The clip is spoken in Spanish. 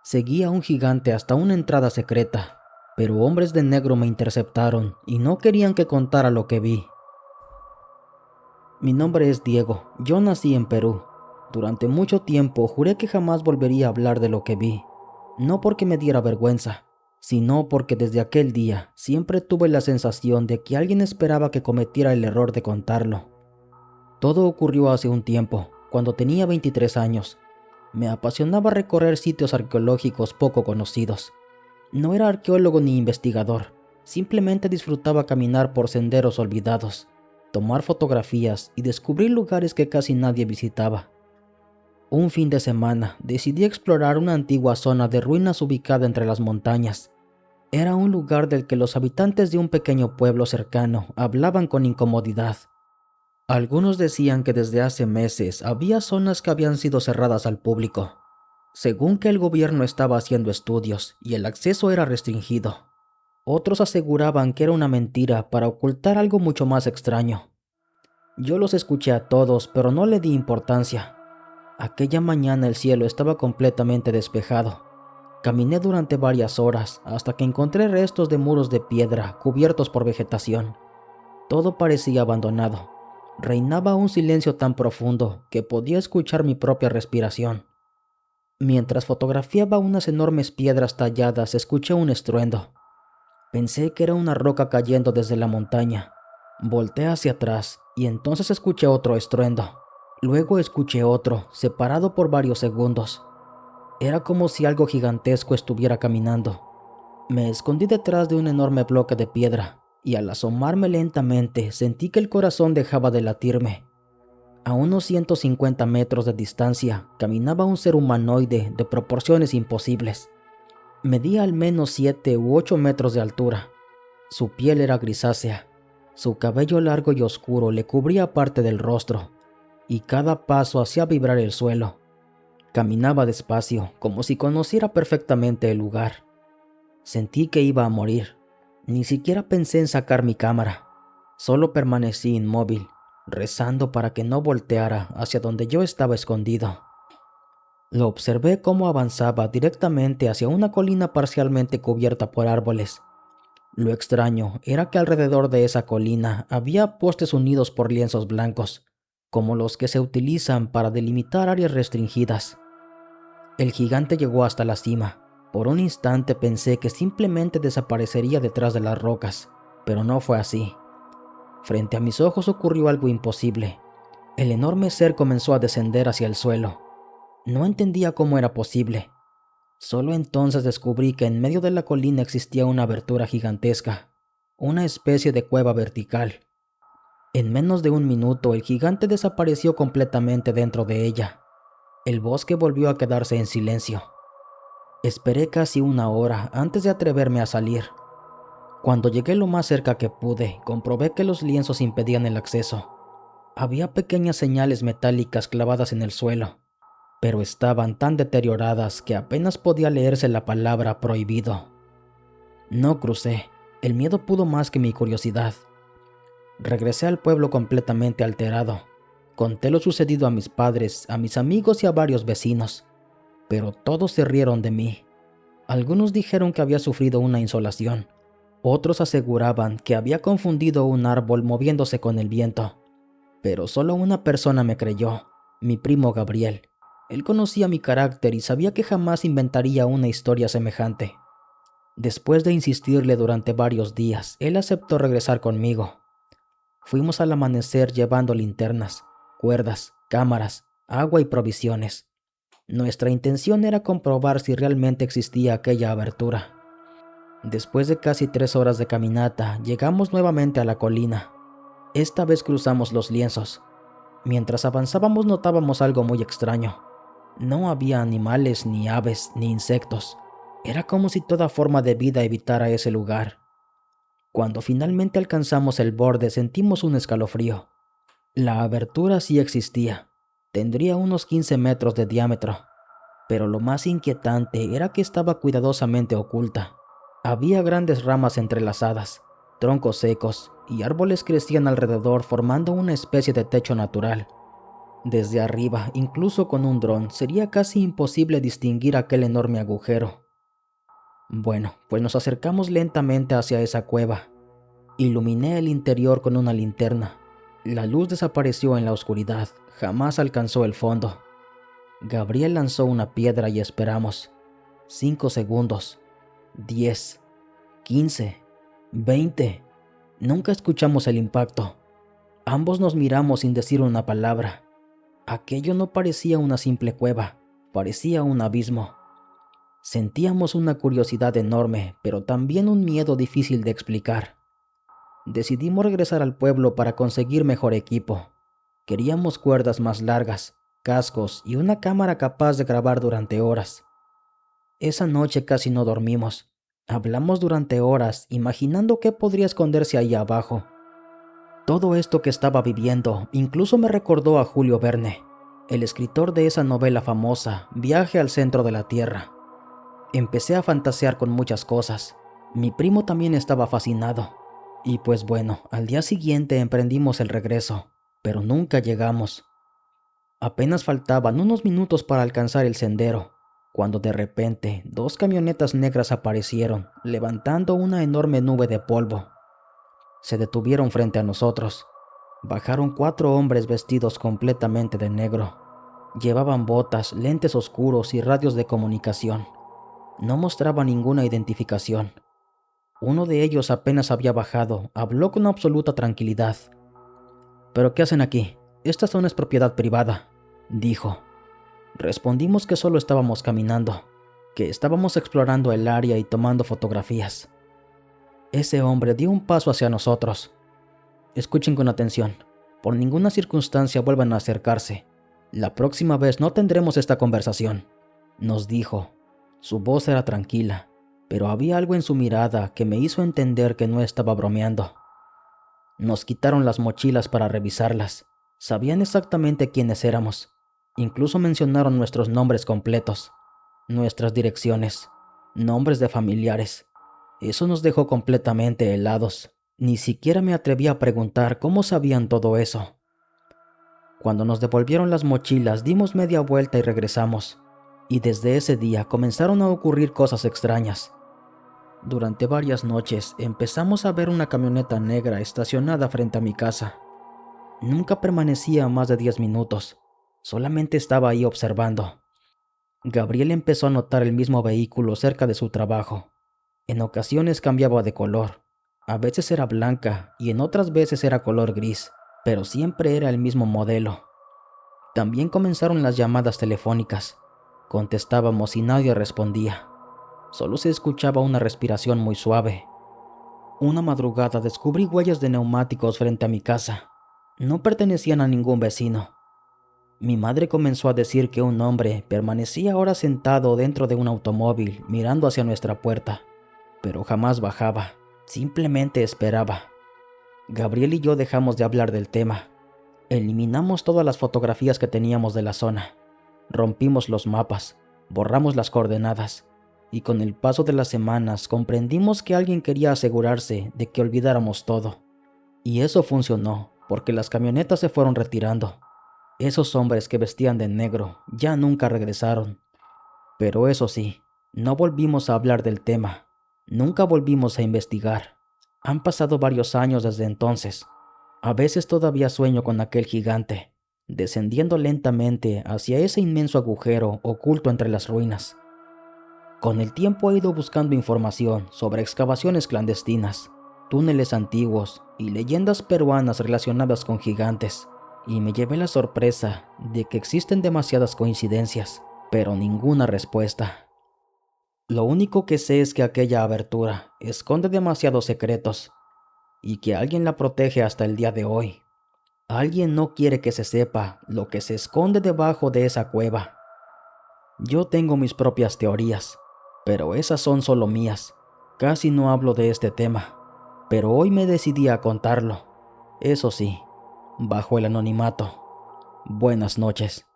Seguí a un gigante hasta una entrada secreta, pero hombres de negro me interceptaron y no querían que contara lo que vi. Mi nombre es Diego, yo nací en Perú. Durante mucho tiempo juré que jamás volvería a hablar de lo que vi, no porque me diera vergüenza, sino porque desde aquel día siempre tuve la sensación de que alguien esperaba que cometiera el error de contarlo. Todo ocurrió hace un tiempo, cuando tenía 23 años. Me apasionaba recorrer sitios arqueológicos poco conocidos. No era arqueólogo ni investigador, simplemente disfrutaba caminar por senderos olvidados, tomar fotografías y descubrir lugares que casi nadie visitaba. Un fin de semana decidí explorar una antigua zona de ruinas ubicada entre las montañas. Era un lugar del que los habitantes de un pequeño pueblo cercano hablaban con incomodidad. Algunos decían que desde hace meses había zonas que habían sido cerradas al público, según que el gobierno estaba haciendo estudios y el acceso era restringido. Otros aseguraban que era una mentira para ocultar algo mucho más extraño. Yo los escuché a todos, pero no le di importancia. Aquella mañana el cielo estaba completamente despejado. Caminé durante varias horas hasta que encontré restos de muros de piedra cubiertos por vegetación. Todo parecía abandonado. Reinaba un silencio tan profundo que podía escuchar mi propia respiración. Mientras fotografiaba unas enormes piedras talladas, escuché un estruendo. Pensé que era una roca cayendo desde la montaña. Volté hacia atrás y entonces escuché otro estruendo. Luego escuché otro, separado por varios segundos. Era como si algo gigantesco estuviera caminando. Me escondí detrás de un enorme bloque de piedra y al asomarme lentamente sentí que el corazón dejaba de latirme. A unos 150 metros de distancia caminaba un ser humanoide de proporciones imposibles. Medía al menos 7 u 8 metros de altura. Su piel era grisácea. Su cabello largo y oscuro le cubría parte del rostro, y cada paso hacía vibrar el suelo. Caminaba despacio, como si conociera perfectamente el lugar. Sentí que iba a morir. Ni siquiera pensé en sacar mi cámara. Solo permanecí inmóvil, rezando para que no volteara hacia donde yo estaba escondido. Lo observé cómo avanzaba directamente hacia una colina parcialmente cubierta por árboles. Lo extraño era que alrededor de esa colina había postes unidos por lienzos blancos, como los que se utilizan para delimitar áreas restringidas. El gigante llegó hasta la cima. Por un instante pensé que simplemente desaparecería detrás de las rocas, pero no fue así. Frente a mis ojos ocurrió algo imposible. El enorme ser comenzó a descender hacia el suelo. No entendía cómo era posible. Solo entonces descubrí que en medio de la colina existía una abertura gigantesca, una especie de cueva vertical. En menos de un minuto el gigante desapareció completamente dentro de ella. El bosque volvió a quedarse en silencio. Esperé casi una hora antes de atreverme a salir. Cuando llegué lo más cerca que pude, comprobé que los lienzos impedían el acceso. Había pequeñas señales metálicas clavadas en el suelo, pero estaban tan deterioradas que apenas podía leerse la palabra prohibido. No crucé. El miedo pudo más que mi curiosidad. Regresé al pueblo completamente alterado. Conté lo sucedido a mis padres, a mis amigos y a varios vecinos, pero todos se rieron de mí. Algunos dijeron que había sufrido una insolación. Otros aseguraban que había confundido un árbol moviéndose con el viento. Pero solo una persona me creyó, mi primo Gabriel. Él conocía mi carácter y sabía que jamás inventaría una historia semejante. Después de insistirle durante varios días, él aceptó regresar conmigo. Fuimos al amanecer llevando linternas, cuerdas, cámaras, agua y provisiones. Nuestra intención era comprobar si realmente existía aquella abertura. Después de casi 3 horas de caminata, llegamos nuevamente a la colina. Esta vez cruzamos los lienzos. Mientras avanzábamos notábamos algo muy extraño. No había animales, ni aves, ni insectos. Era como si toda forma de vida evitara ese lugar. Cuando finalmente alcanzamos el borde sentimos un escalofrío. La abertura sí existía. Tendría unos 15 metros de diámetro. Pero lo más inquietante era que estaba cuidadosamente oculta. Había grandes ramas entrelazadas, troncos secos y árboles crecían alrededor formando una especie de techo natural. Desde arriba, incluso con un dron, sería casi imposible distinguir aquel enorme agujero. Bueno, pues nos acercamos lentamente hacia esa cueva. Iluminé el interior con una linterna. La luz desapareció en la oscuridad, jamás alcanzó el fondo. Gabriel lanzó una piedra y esperamos. 5 segundos. 10. 15. 20. Nunca escuchamos el impacto. Ambos nos miramos sin decir una palabra. Aquello no parecía una simple cueva, parecía un abismo. Sentíamos una curiosidad enorme, pero también un miedo difícil de explicar. Decidimos regresar al pueblo para conseguir mejor equipo. Queríamos cuerdas más largas, cascos y una cámara capaz de grabar durante horas. Esa noche casi no dormimos. Hablamos durante horas, imaginando qué podría esconderse ahí abajo. Todo esto que estaba viviendo incluso me recordó a Julio Verne, el escritor de esa novela famosa, Viaje al centro de la Tierra. Empecé a fantasear con muchas cosas. Mi primo también estaba fascinado. Y pues bueno, al día siguiente emprendimos el regreso, pero nunca llegamos. Apenas faltaban unos minutos para alcanzar el sendero, cuando de repente 2 camionetas negras aparecieron, levantando una enorme nube de polvo. Se detuvieron frente a nosotros. Bajaron 4 hombres vestidos completamente de negro. Llevaban botas, lentes oscuros y radios de comunicación. No mostraba ninguna identificación. Uno de ellos apenas había bajado, habló con absoluta tranquilidad. «¿Pero qué hacen aquí? Esta zona es propiedad privada», dijo. Respondimos que solo estábamos caminando, que estábamos explorando el área y tomando fotografías. Ese hombre dio un paso hacia nosotros. «Escuchen con atención. Por ninguna circunstancia vuelvan a acercarse. La próxima vez no tendremos esta conversación», nos dijo. Su voz era tranquila, pero había algo en su mirada que me hizo entender que no estaba bromeando. Nos quitaron las mochilas para revisarlas. Sabían exactamente quiénes éramos. Incluso mencionaron nuestros nombres completos, nuestras direcciones, nombres de familiares. Eso nos dejó completamente helados. Ni siquiera me atreví a preguntar cómo sabían todo eso. Cuando nos devolvieron las mochilas, dimos media vuelta y regresamos. Y desde ese día comenzaron a ocurrir cosas extrañas. Durante varias noches empezamos a ver una camioneta negra estacionada frente a mi casa. Nunca permanecía más de 10 minutos. Solamente estaba ahí observando. Gabriel empezó a notar el mismo vehículo cerca de su trabajo. En ocasiones cambiaba de color. A veces era blanca y en otras veces era color gris, pero siempre era el mismo modelo. También comenzaron las llamadas telefónicas. Contestábamos y nadie respondía. Solo se escuchaba una respiración muy suave. Una madrugada descubrí huellas de neumáticos frente a mi casa. No pertenecían a ningún vecino. Mi madre comenzó a decir que un hombre permanecía ahora sentado dentro de un automóvil mirando hacia nuestra puerta, pero jamás bajaba, simplemente esperaba. Gabriel y yo dejamos de hablar del tema. Eliminamos todas las fotografías que teníamos de la zona. Rompimos los mapas, borramos las coordenadas, y con el paso de las semanas comprendimos que alguien quería asegurarse de que olvidáramos todo. Y eso funcionó, porque las camionetas se fueron retirando. Esos hombres que vestían de negro ya nunca regresaron. Pero eso sí, no volvimos a hablar del tema. Nunca volvimos a investigar. Han pasado varios años desde entonces. A veces todavía sueño con aquel gigante, descendiendo lentamente hacia ese inmenso agujero oculto entre las ruinas. Con el tiempo he ido buscando información sobre excavaciones clandestinas, túneles antiguos y leyendas peruanas relacionadas con gigantes. Y me llevé la sorpresa de que existen demasiadas coincidencias, pero ninguna respuesta. Lo único que sé es que aquella abertura esconde demasiados secretos y que alguien la protege hasta el día de hoy. Alguien no quiere que se sepa lo que se esconde debajo de esa cueva. Yo tengo mis propias teorías, pero esas son solo mías. Casi no hablo de este tema, pero hoy me decidí a contarlo. Eso sí, bajo el anonimato. Buenas noches.